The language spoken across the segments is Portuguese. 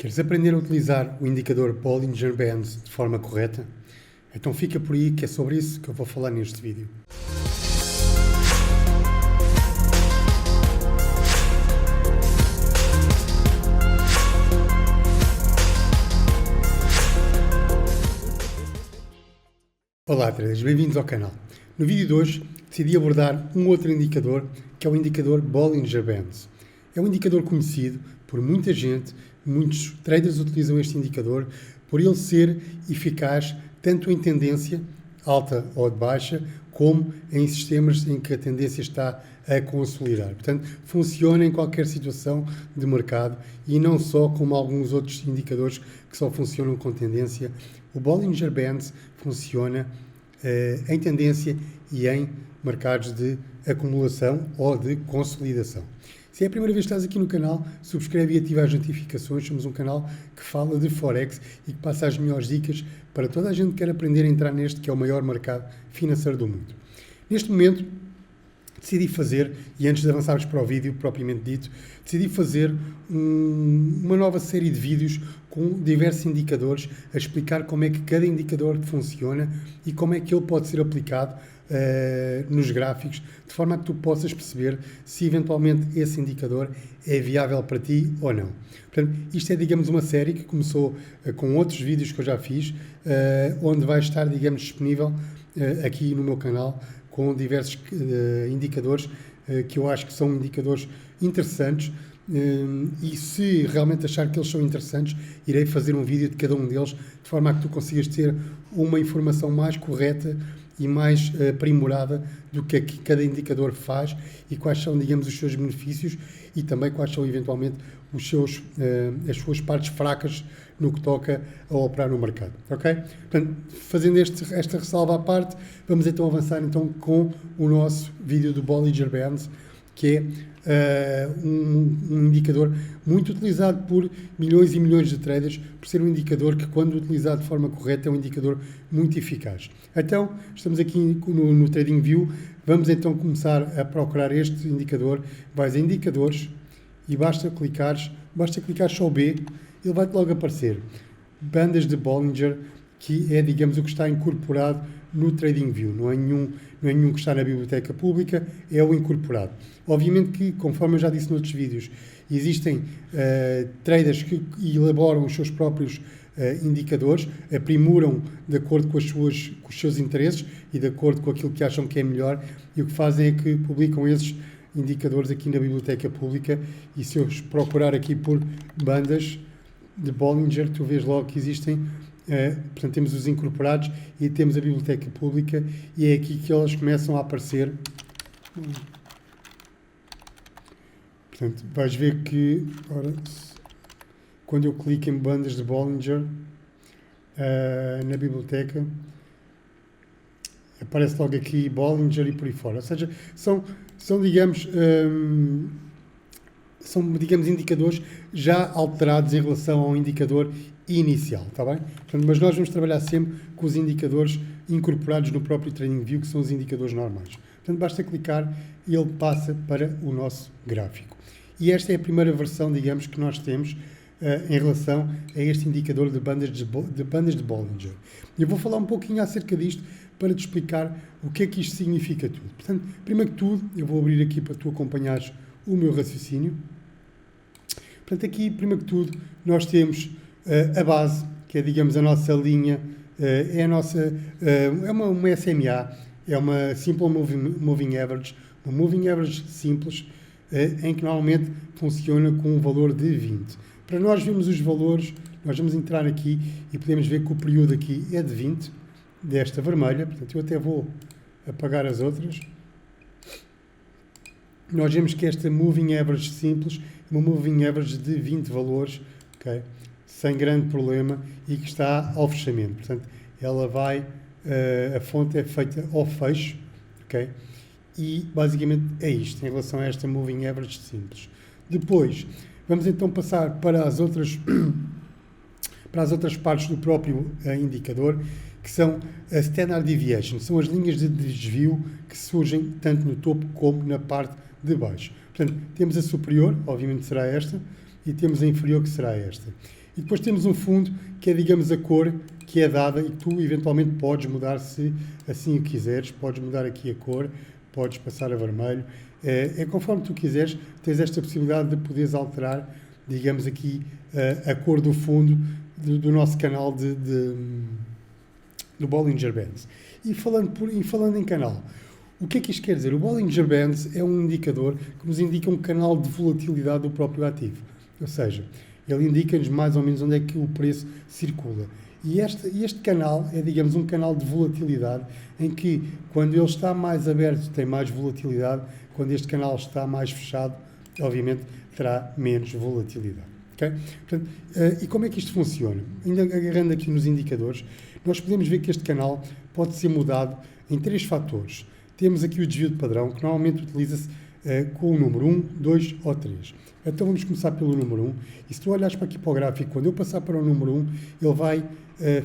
Queres aprender a utilizar o indicador Bollinger Bands de forma correta? Então fica por aí que é sobre isso que eu vou falar neste vídeo. Olá traders, bem-vindos ao canal. No vídeo de hoje decidi abordar um outro indicador que é o indicador Bollinger Bands. É um indicador conhecido por muita gente, muitos traders utilizam este indicador por ele ser eficaz tanto em tendência alta ou de baixa, como em sistemas em que a tendência está a consolidar. Portanto, funciona em qualquer situação de mercado e não só como alguns outros indicadores que só funcionam com tendência. O Bollinger Bands funciona em tendência e em mercados de acumulação ou de consolidação. Se é a primeira vez que estás aqui no canal, subscreve e ativa as notificações. Somos um canal que fala de Forex e que passa as melhores dicas para toda a gente que quer aprender a entrar neste que é o maior mercado financeiro do mundo. Neste momento, decidi fazer, e antes de avançarmos para o vídeo propriamente dito, decidi fazer uma nova série de vídeos com diversos indicadores, a explicar como é que cada indicador funciona e como é que ele pode ser aplicado nos gráficos, de forma a que tu possas perceber se eventualmente esse indicador é viável para ti ou não. Portanto, isto é, digamos, uma série que começou com outros vídeos que eu já fiz, onde vai estar, digamos, disponível aqui no meu canal, com diversos indicadores que eu acho que são indicadores interessantes, e se realmente achar que eles são interessantes, irei fazer um vídeo de cada um deles, de forma a que tu consigas ter uma informação mais correta e mais aprimorada do que cada indicador faz e quais são, digamos, os seus benefícios e também quais são, eventualmente, as suas partes fracas no que toca a operar no mercado, ok? Portanto, fazendo esta ressalva à parte, vamos então avançar então com o nosso vídeo do Bollinger Bands, que é um indicador muito utilizado por milhões e milhões de traders, por ser um indicador que, quando utilizado de forma correta, é um indicador muito eficaz. Então, estamos aqui no TradingView, vamos então começar a procurar este indicador. Vais a indicadores e basta clicar só B, ele vai-te logo aparecer. Bandas de Bollinger, que é, digamos, o que está incorporado no TradingView, não é nenhum que está na biblioteca pública, é o incorporado. Obviamente que, conforme eu já disse noutros vídeos, existem traders que elaboram os seus próprios indicadores, aprimoram de acordo com os seus interesses e de acordo com aquilo que acham que é melhor, e o que fazem é que publicam esses indicadores aqui na biblioteca pública. E se eu procurar aqui por bandas de Bollinger, tu vês logo que existem. Portanto, temos os incorporados e temos a biblioteca pública, e é aqui que elas começam a aparecer. Portanto, vais ver que, quando eu clico em bandas de Bollinger na biblioteca, aparece logo aqui Bollinger e por aí fora. Ou seja, são digamos, indicadores já alterados em relação ao indicador inicial, está bem? Portanto, mas nós vamos trabalhar sempre com os indicadores incorporados no próprio TradingView, que são os indicadores normais. Portanto, basta clicar e ele passa para o nosso gráfico. E esta é a primeira versão, digamos, que nós temos em relação a este indicador de bandas de Bollinger. Eu vou falar um pouquinho acerca disto para te explicar o que é que isto significa tudo. Portanto, primeiro que tudo, eu vou abrir aqui para tu acompanhares o meu raciocínio. Portanto, aqui, primeiro que tudo, nós temos a base, que é, digamos, a nossa linha, é uma SMA, é uma Simple Moving Average, uma Moving Average simples, em que normalmente funciona com um valor de 20. Para nós vermos os valores, nós vamos entrar aqui e podemos ver que o período aqui é de 20, desta vermelha. Portanto, eu até vou apagar as outras. Nós vemos que esta Moving Average simples é uma Moving Average de 20 valores, okay, sem grande problema, e que está ao fechamento. Portanto, ela vai, a fonte é feita ao fecho, ok? E basicamente é isto em relação a esta Moving Average simples. Depois, vamos então passar para as outras partes do próprio indicador, que são a Standard Deviation, são as linhas de desvio que surgem tanto no topo como na parte de baixo. Portanto, temos a superior, obviamente será esta, e temos a inferior, que será esta. E depois temos um fundo que é, digamos, a cor que é dada e que tu eventualmente podes mudar se assim o quiseres. Podes mudar aqui a cor, podes passar a vermelho. É conforme tu quiseres, tens esta possibilidade de poderes alterar, digamos aqui, a cor do fundo do nosso canal do Bollinger Bands. E falando em canal, o que é que isto quer dizer? O Bollinger Bands é um indicador que nos indica um canal de volatilidade do próprio ativo. Ou seja, ele indica-nos mais ou menos onde é que o preço circula. E este canal é, digamos, um canal de volatilidade em que, quando ele está mais aberto, tem mais volatilidade. Quando este canal está mais fechado, obviamente, terá menos volatilidade. Okay? Portanto, e como é que isto funciona? Ainda agarrando aqui nos indicadores, nós podemos ver que este canal pode ser mudado em 3 fatores. Temos aqui o desvio de padrão, que normalmente utiliza-se com o número 1, 2 ou 3. Então vamos começar pelo número 1. E se tu olhares para aqui para o gráfico, quando eu passar para o número 1, ele vai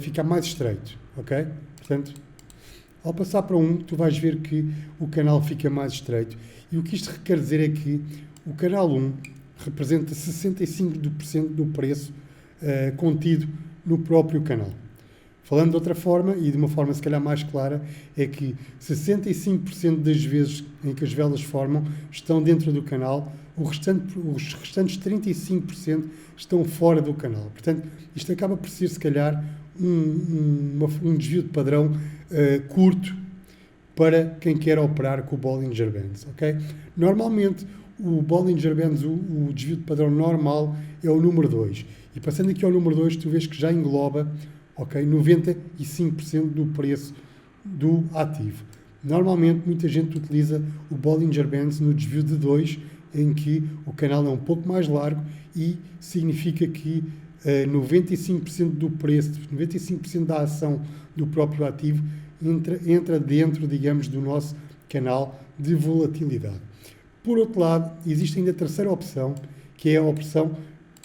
ficar mais estreito. Ok? Portanto, ao passar para 1, tu vais ver que o canal fica mais estreito. E o que isto quer dizer é que o canal 1 representa 65% do preço contido no próprio canal. Falando de outra forma, e de uma forma se calhar mais clara, é que 65% das vezes em que as velas formam estão dentro do canal, os restantes 35% estão fora do canal. Portanto, isto acaba por ser se calhar um desvio de padrão curto para quem quer operar com o Bollinger Bands. Okay? Normalmente, o Bollinger Bands, o desvio de padrão normal, é o número 2. E passando aqui ao número 2, tu vês que já engloba 95% do preço do ativo. Normalmente, muita gente utiliza o Bollinger Bands no desvio de 2, em que o canal é um pouco mais largo e significa que 95% do preço, 95% da ação do próprio ativo entra dentro, digamos, do nosso canal de volatilidade. Por outro lado, existe ainda a terceira opção, que é a opção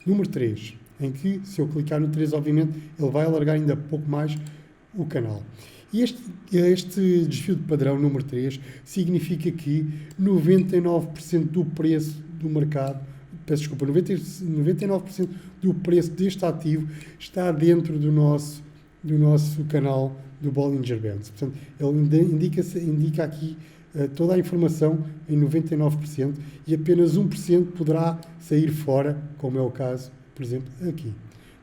número 3, em que, se eu clicar no 3, obviamente, ele vai alargar ainda pouco mais o canal. E este desvio de padrão número 3 significa que 99% do preço do mercado, 99% do preço deste ativo está dentro do nosso canal do Bollinger Bands. Portanto, ele indica aqui toda a informação em 99% e apenas 1% poderá sair fora, como é o caso, por exemplo, aqui.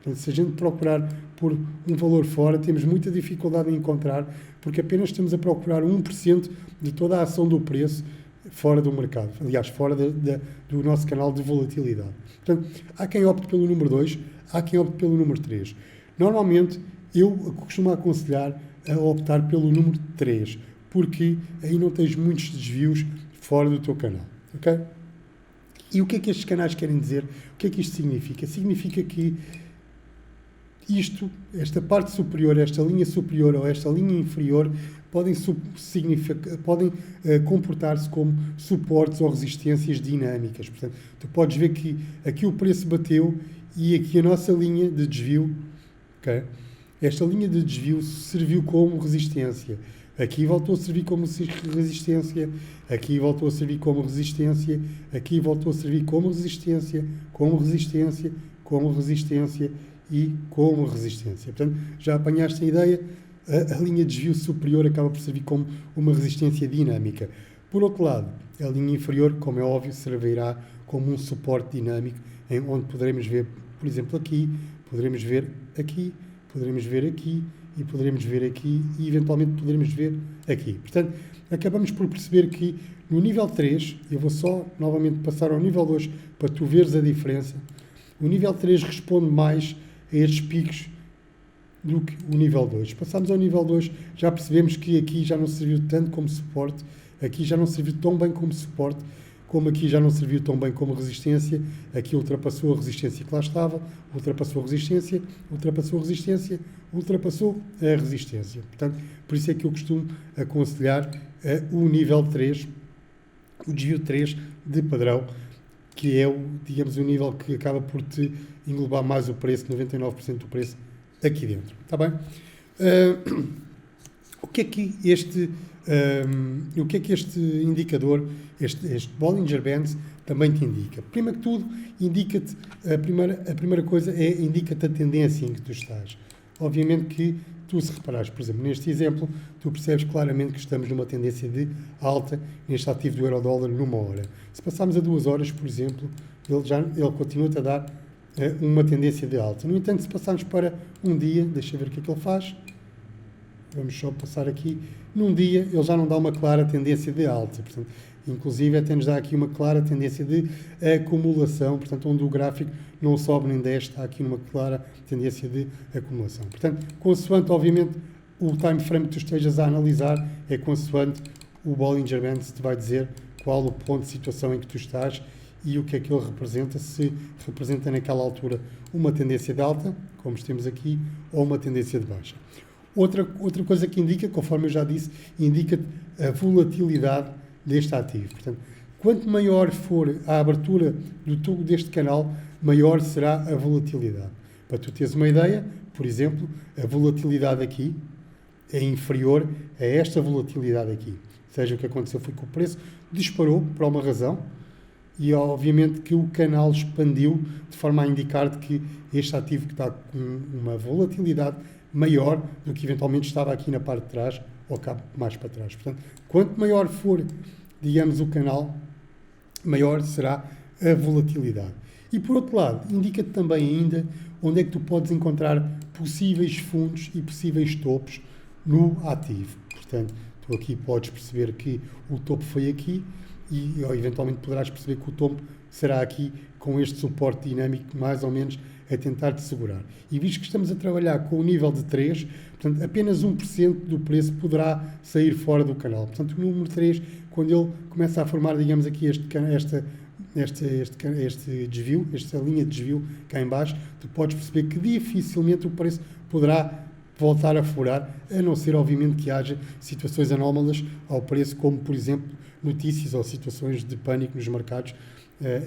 Portanto, se a gente procurar por um valor fora, temos muita dificuldade em encontrar, porque apenas estamos a procurar 1% de toda a ação do preço fora do mercado. Aliás, fora do nosso canal de volatilidade. Portanto, há quem opte pelo número 2, há quem opte pelo número 3. Normalmente, eu costumo aconselhar a optar pelo número 3, porque aí não tens muitos desvios fora do teu canal. Ok? E o que é que estes canais querem dizer? O que é que isto significa? Significa que esta parte superior, esta linha superior ou esta linha inferior podem comportar-se como suportes ou resistências dinâmicas. Portanto, tu podes ver que aqui o preço bateu e aqui a nossa linha de desvio, okay? Esta linha de desvio serviu como resistência. Aqui voltou a servir como resistência, aqui voltou a servir como resistência, aqui voltou a servir como resistência, como resistência, como resistência e como resistência. Portanto, já apanhaste a ideia? A linha de desvio superior acaba por servir como uma resistência dinâmica. Por outro lado, a linha inferior, como é óbvio, servirá como um suporte dinâmico, onde poderemos ver, por exemplo, aqui, poderemos ver aqui, poderemos ver aqui, e poderemos ver aqui, e eventualmente poderemos ver aqui. Portanto, acabamos por perceber que no nível 3, eu vou só novamente passar ao nível 2 para tu veres a diferença. O nível 3 responde mais a estes picos do que o nível 2. Passamos ao nível 2, já percebemos que aqui já não serviu tanto como suporte, aqui já não serviu tão bem como suporte, como aqui já não serviu tão bem como resistência, aqui ultrapassou a resistência que lá estava, ultrapassou a resistência, ultrapassou a resistência, ultrapassou a resistência. Portanto, por isso é que eu costumo aconselhar o nível 3, o desvio 3 de padrão, que é digamos, o nível que acaba por te englobar mais o preço, 99% do preço, aqui dentro. Está bem? O que é que este indicador, este Bollinger Bands, também te indica? Primeiro que tudo, indica-te, a primeira coisa indica-te a tendência em que tu estás. Obviamente que tu, se reparares, por exemplo, neste exemplo, tu percebes claramente que estamos numa tendência de alta neste ativo do euro-dólar numa hora. Se passarmos a 2 horas, por exemplo, ele continua-te a dar uma tendência de alta. No entanto, se passarmos para um dia, deixa eu ver o que é que ele faz. Vamos só passar aqui. Num dia, ele já não dá uma clara tendência de alta. Portanto, inclusive, até nos dá aqui uma clara tendência de acumulação. Portanto, onde o gráfico não sobe nem desce, está aqui numa clara tendência de acumulação. Portanto, consoante, obviamente, o time frame que tu estejas a analisar, é consoante o Bollinger Band te vai dizer qual o ponto de situação em que tu estás e o que é que ele representa, se representa naquela altura uma tendência de alta, como temos aqui, ou uma tendência de baixa. Outra coisa que indica, conforme eu já disse, indica a volatilidade deste ativo. Portanto, quanto maior for a abertura do tubo deste canal, maior será a volatilidade. Para tu teres uma ideia, por exemplo, a volatilidade aqui é inferior a esta volatilidade aqui. Ou seja, o que aconteceu foi que o preço disparou por uma razão e, obviamente, que o canal expandiu de forma a indicar-te que este ativo que está com uma volatilidade maior do que eventualmente estava aqui na parte de trás ou cá mais para trás. Portanto, quanto maior for, digamos, o canal, maior será a volatilidade. E, por outro lado, indica-te também ainda onde é que tu podes encontrar possíveis fundos e possíveis topos no ativo. Portanto, tu aqui podes perceber que o topo foi aqui e, ou, eventualmente, poderás perceber que o topo será aqui com este suporte dinâmico mais ou menos a tentar-te segurar. E visto que estamos a trabalhar com o nível de 3, portanto, apenas 1% do preço poderá sair fora do canal. Portanto, o número 3, quando ele começa a formar, digamos aqui, este desvio, esta linha de desvio cá em baixo, tu podes perceber que dificilmente o preço poderá voltar a furar, a não ser, obviamente, que haja situações anómalas ao preço, como, por exemplo, notícias ou situações de pânico nos mercados,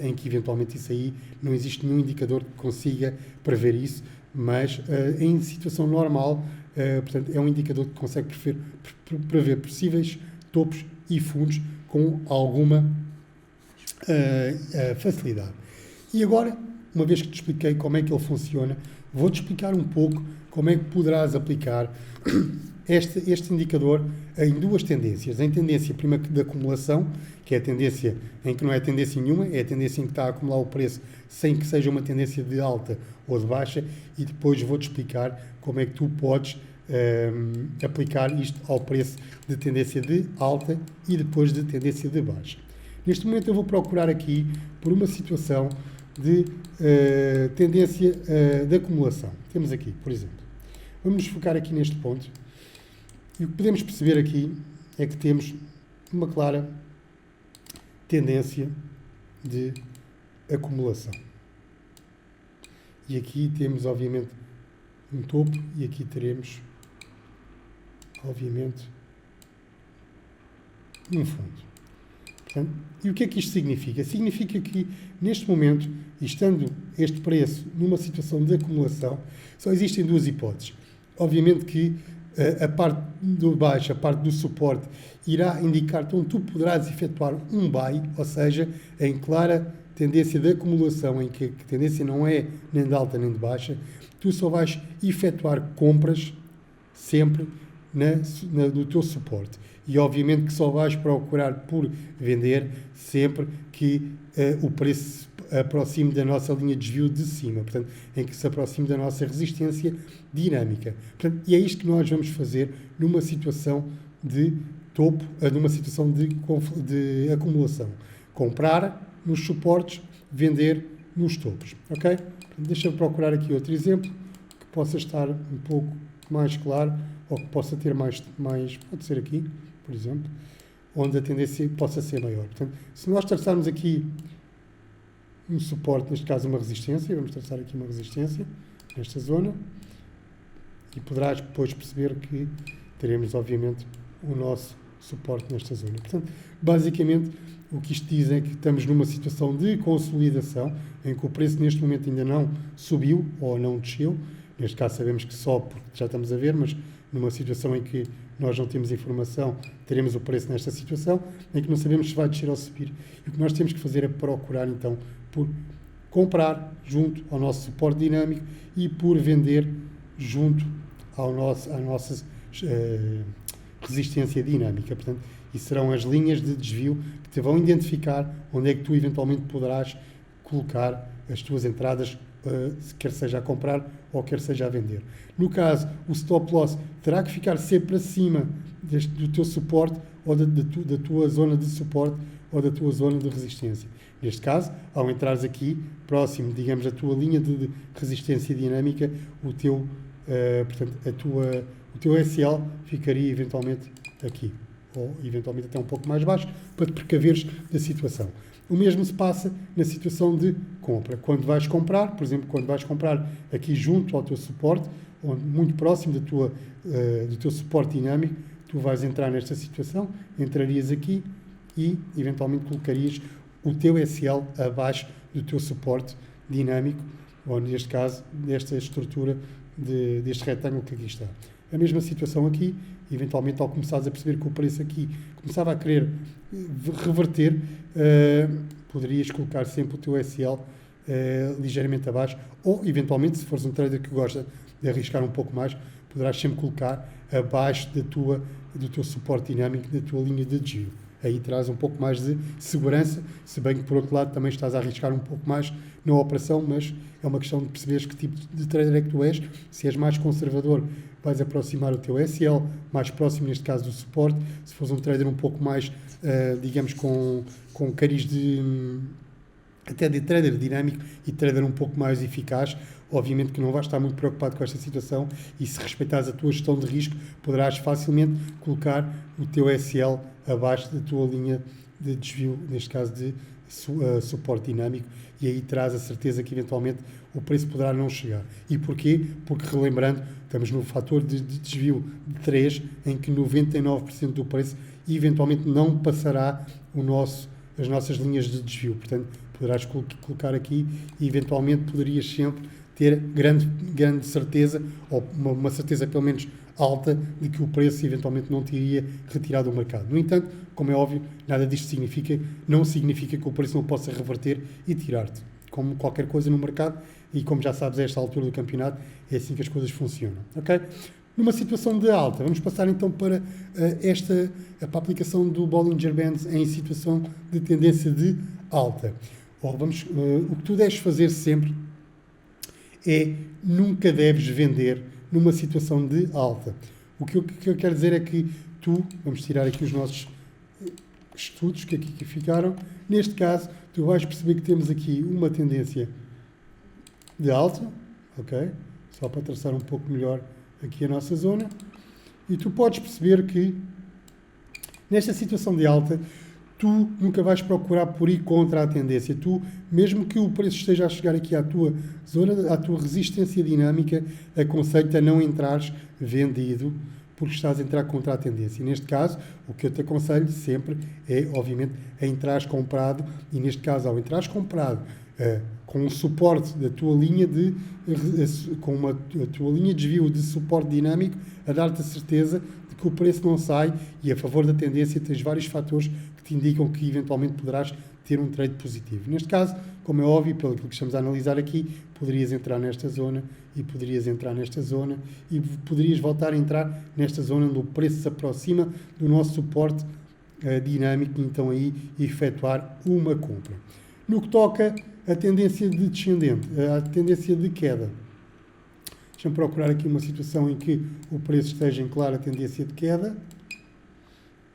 em que, eventualmente, isso aí não existe nenhum indicador que consiga prever isso, mas em situação normal, portanto, é um indicador que consegue prever possíveis topos e fundos com alguma facilidade. E agora, uma vez que te expliquei como é que ele funciona, vou-te explicar um pouco como é que poderás aplicar este indicador em duas tendências. Em tendência, primeiro, de acumulação, que é a tendência em que não é tendência nenhuma, é a tendência em que está a acumular o preço sem que seja uma tendência de alta ou de baixa, e depois vou-te explicar como é que tu podes aplicar isto ao preço de tendência de alta e depois de tendência de baixa. Neste momento eu vou procurar aqui por uma situação de tendência de acumulação. Temos aqui, por exemplo, vamos nos focar aqui neste ponto, e o que podemos perceber aqui é que temos uma clara tendência de acumulação. E aqui temos, obviamente, um topo e aqui teremos, obviamente, um fundo. Portanto, e o que é que isto significa? Significa que, neste momento, estando este preço numa situação de acumulação, só existem duas hipóteses. Obviamente que a parte do baixo, a parte do suporte, irá indicar-te onde tu poderás efetuar um buy, ou seja, em clara tendência de acumulação, em que a tendência não é nem de alta nem de baixa, tu só vais efetuar compras sempre no teu suporte. E obviamente que só vais procurar por vender sempre que o preço aproxime da nossa linha de desvio de cima, portanto, em que se aproxime da nossa resistência dinâmica. Portanto, e é isto que nós vamos fazer numa situação de topo, numa situação de acumulação. Comprar nos suportes, vender nos topos. Ok? Deixa-me procurar aqui outro exemplo que possa estar um pouco mais claro ou que possa ter mais pode ser aqui, por exemplo, onde a tendência possa ser maior. Portanto, se nós traçarmos aqui um suporte, neste caso uma resistência, vamos traçar aqui uma resistência nesta zona, e poderás depois perceber que teremos, obviamente, o nosso suporte nesta zona. Portanto, basicamente, o que isto diz é que estamos numa situação de consolidação, em que o preço neste momento ainda não subiu ou não desceu. Neste caso sabemos que sobe, porque já estamos a ver, mas numa situação em que nós não temos informação, teremos o preço nesta situação, em que não sabemos se vai descer ou subir. E o que nós temos que fazer é procurar, então, por comprar junto ao nosso suporte dinâmico e por vender junto à nossa resistência dinâmica. Portanto, e serão as linhas de desvio que te vão identificar onde é que tu eventualmente poderás colocar as tuas entradas, quer seja a comprar ou quer seja a vender. No caso, o stop loss terá que ficar sempre acima do teu suporte ou da tua zona de suporte ou da tua zona de resistência. Neste caso, ao entrares aqui, próximo, digamos, da tua linha de resistência dinâmica, o teu SL ficaria eventualmente aqui, ou eventualmente até um pouco mais baixo, para te precaveres da situação. O mesmo se passa na situação de compra. Quando vais comprar, por exemplo, quando vais comprar aqui junto ao teu suporte, muito próximo do teu suporte dinâmico, tu vais entrar nesta situação, entrarias aqui e eventualmente colocarias o teu SL abaixo do teu suporte dinâmico, ou neste caso, desta estrutura deste retângulo que aqui está. A mesma situação aqui, eventualmente ao começares a perceber que o preço aqui começava a querer reverter, poderias colocar sempre o teu SL ligeiramente abaixo, ou eventualmente, se fores um trader que gosta de arriscar um pouco mais, poderás sempre colocar abaixo do teu suporte dinâmico, da tua linha de desvio. Aí traz um pouco mais de segurança, se bem que por outro lado também estás a arriscar um pouco mais na operação, mas é uma questão de perceberes que tipo de trader é que tu és. Se és mais conservador, vais aproximar o teu SL, mais próximo neste caso do suporte. Se fores um trader um pouco mais, digamos, com cariz até de trader dinâmico e trader um pouco mais eficaz, obviamente que não vais estar muito preocupado com esta situação e se respeitares a tua gestão de risco, poderás facilmente colocar o teu SL abaixo da tua linha de desvio, neste caso de suporte dinâmico, e aí terás a certeza que eventualmente o preço poderá não chegar. E porquê? Porque, relembrando, estamos no fator de desvio de 3, em que 99% do preço eventualmente não passará as nossas linhas de desvio. Portanto, poderás colocar aqui e eventualmente poderias sempre ter grande certeza, ou uma certeza pelo menos alta, de que o preço eventualmente não te iria retirar do mercado. No entanto, como é óbvio, nada disto não significa que o preço não possa reverter e tirar-te. Como qualquer coisa no mercado, e como já sabes a esta altura do campeonato, é assim que as coisas funcionam. Okay? Numa situação de alta, vamos passar então para a aplicação do Bollinger Bands em situação de tendência de alta. O que tu deves fazer sempre é nunca deves vender numa situação de alta. O que eu quero dizer é que vamos tirar aqui os nossos estudos que aqui ficaram, neste caso, tu vais perceber que temos aqui uma tendência de alta, ok? Só para traçar um pouco melhor aqui a nossa zona, e tu podes perceber que nesta situação de alta, tu nunca vais procurar por ir contra a tendência. Tu, mesmo que o preço esteja a chegar aqui à tua zona, à tua resistência dinâmica, aconselho-te a não entrares vendido, porque estás a entrar contra a tendência. E neste caso, o que eu te aconselho sempre é, obviamente, a entrares comprado, e neste caso, ao entrares comprado, com um suporte da tua linha a tua linha de desvio de suporte dinâmico, a dar-te a certeza de que o preço não sai, e a favor da tendência tens vários fatores que te indicam que eventualmente poderás ter um trade positivo. Neste caso, como é óbvio, pelo que estamos a analisar aqui, poderias entrar nesta zona e poderias entrar nesta zona e poderias voltar a entrar nesta zona onde o preço se aproxima do nosso suporte dinâmico, e então aí efetuar uma compra. No que toca a tendência de descendente, a tendência de queda, deixa-me procurar aqui uma situação em que o preço esteja em clara tendência de queda.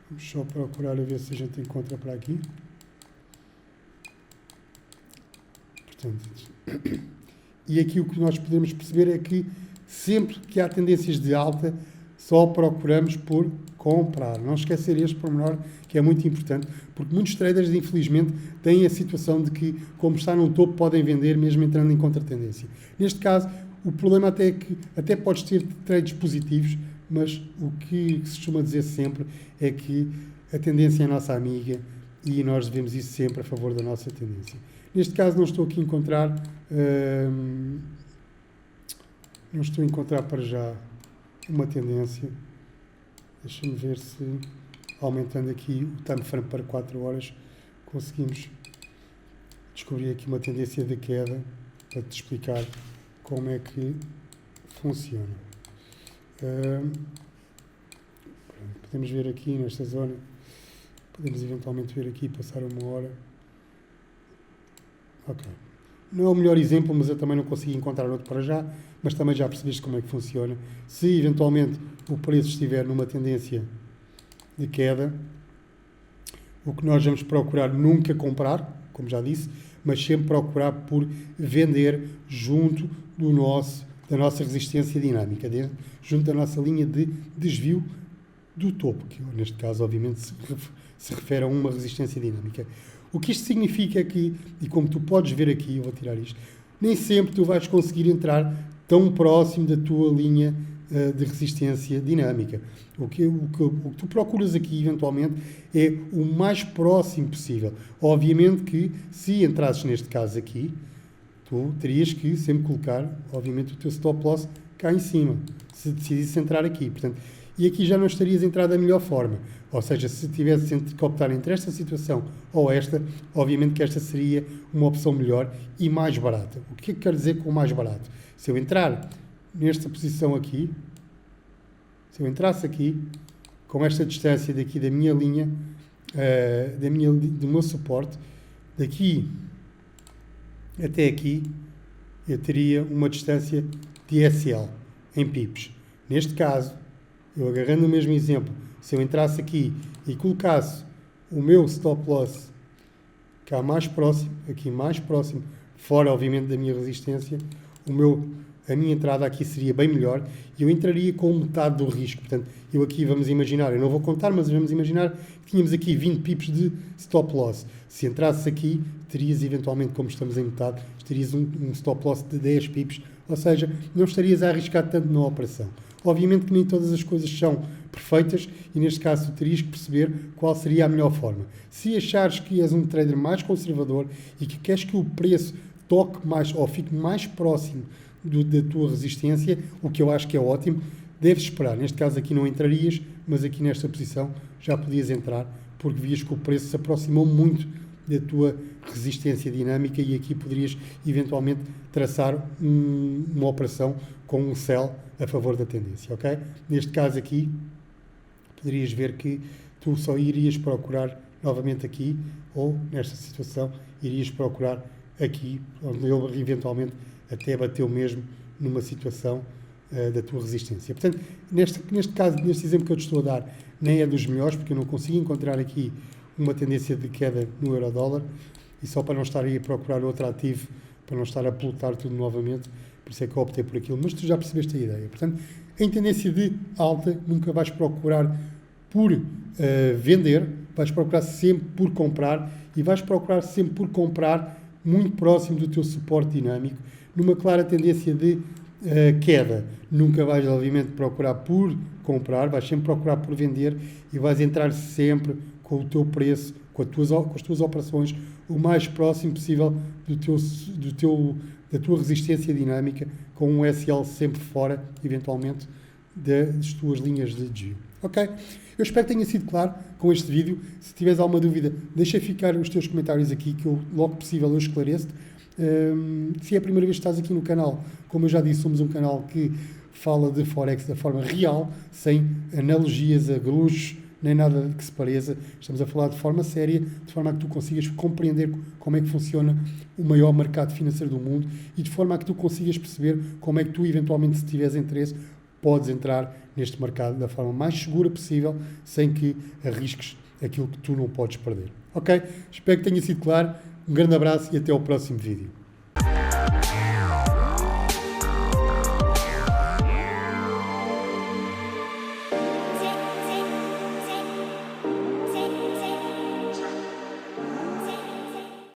Vamos só procurar a ver se a gente encontra para aqui. Portanto, e aqui o que nós podemos perceber é que sempre que há tendências de alta, só procuramos por comprar. Não esquecer este pormenor, que é muito importante, porque muitos traders, infelizmente, têm a situação de que, como está no topo, podem vender mesmo entrando em contra-tendência. Neste caso, o problema até é que até podes ter trades positivos, mas o que se costuma dizer sempre é que a tendência é a nossa amiga e nós devemos ir sempre a favor da nossa tendência. Neste caso não estou aqui a encontrar, para já uma tendência. Deixa-me ver se, aumentando aqui o time frame para 4 horas, conseguimos descobrir aqui uma tendência de queda para te explicar como é que funciona. Podemos ver aqui nesta zona, podemos eventualmente ver aqui, passar uma hora. Ok. Não é o melhor exemplo, mas eu também não consegui encontrar outro para já, mas também já percebeste como é que funciona. Se eventualmente o preço estiver numa tendência de queda, o que nós vamos procurar nunca comprar, como já disse, mas sempre procurar por vender junto da nossa resistência dinâmica, junto da nossa linha de desvio do topo, que neste caso obviamente se refere a uma resistência dinâmica. O que isto significa é que, e como tu podes ver aqui, eu vou tirar isto, nem sempre tu vais conseguir entrar tão próximo da tua linha de resistência dinâmica. O que tu procuras aqui, eventualmente, é o mais próximo possível. Obviamente que, se entrasses neste caso aqui, tu terias que sempre colocar, obviamente, o teu stop loss cá em cima, se decidisse entrar aqui. Portanto, e aqui já não estarias a entrar da melhor forma. Ou seja, se tivesse que optar entre esta situação ou esta, obviamente que esta seria uma opção melhor e mais barata. O que é que quer dizer com mais barato? Se eu entrar nesta posição aqui, se eu entrasse aqui, com esta distância daqui da minha linha, do meu suporte, daqui até aqui, eu teria uma distância de SL em pips. Neste caso, eu agarrando o mesmo exemplo, se eu entrasse aqui e colocasse o meu stop loss cá mais próximo, aqui mais próximo, fora obviamente da minha resistência, a minha entrada aqui seria bem melhor e eu entraria com metade do risco. Portanto, eu aqui vamos imaginar, eu não vou contar, mas vamos imaginar que tínhamos aqui 20 pips de stop loss. Se entrasses aqui, terias eventualmente, como estamos em metade, terias um stop loss de 10 pips, ou seja, não estarias a arriscar tanto na operação. Obviamente que nem todas as coisas são perfeitas e neste caso tu terias que perceber qual seria a melhor forma. Se achares que és um trader mais conservador e que queres que o preço toque mais ou fique mais próximo da tua resistência, o que eu acho que é ótimo, deves esperar. Neste caso aqui não entrarias, mas aqui nesta posição já podias entrar, porque vias que o preço se aproximou muito da tua resistência dinâmica e aqui poderias eventualmente traçar uma operação com um sell a favor da tendência, ok? Neste caso aqui, poderias ver que tu só irias procurar novamente aqui, ou nesta situação, irias procurar aqui, onde ele eventualmente até bateu mesmo numa situação da tua resistência. Portanto, neste caso, neste exemplo que eu te estou a dar, nem é dos melhores, porque eu não consigo encontrar aqui uma tendência de queda no euro-dólar, e só para não estar aí a procurar outro ativo, para não estar a plotar tudo novamente, por isso é que eu optei por aquilo. Mas tu já percebeste a ideia. Portanto, em tendência de alta, nunca vais procurar por vender, vais procurar sempre por comprar, e vais procurar sempre por comprar muito próximo do teu suporte dinâmico, numa clara tendência de queda. Nunca vais, obviamente, procurar por comprar, vais sempre procurar por vender e vais entrar sempre com o teu preço, com as tuas operações, o mais próximo possível da tua resistência dinâmica, com um SL sempre fora, eventualmente, das tuas linhas de desvio. Ok? Eu espero que tenha sido claro com este vídeo. Se tiveres alguma dúvida, deixa ficar os teus comentários aqui, que eu, logo possível, eu esclareço-te. Se é a primeira vez que estás aqui no canal, como eu já disse, somos um canal que fala de Forex da forma real, sem analogias a bruxos, nem nada que se pareça. Estamos a falar de forma séria, de forma a que tu consigas compreender como é que funciona o maior mercado financeiro do mundo e de forma a que tu consigas perceber como é que tu, eventualmente, se tiveres interesse, podes entrar neste mercado da forma mais segura possível, sem que arrisques aquilo que tu não podes perder. Ok? Espero que tenha sido claro. Um grande abraço e até ao próximo vídeo.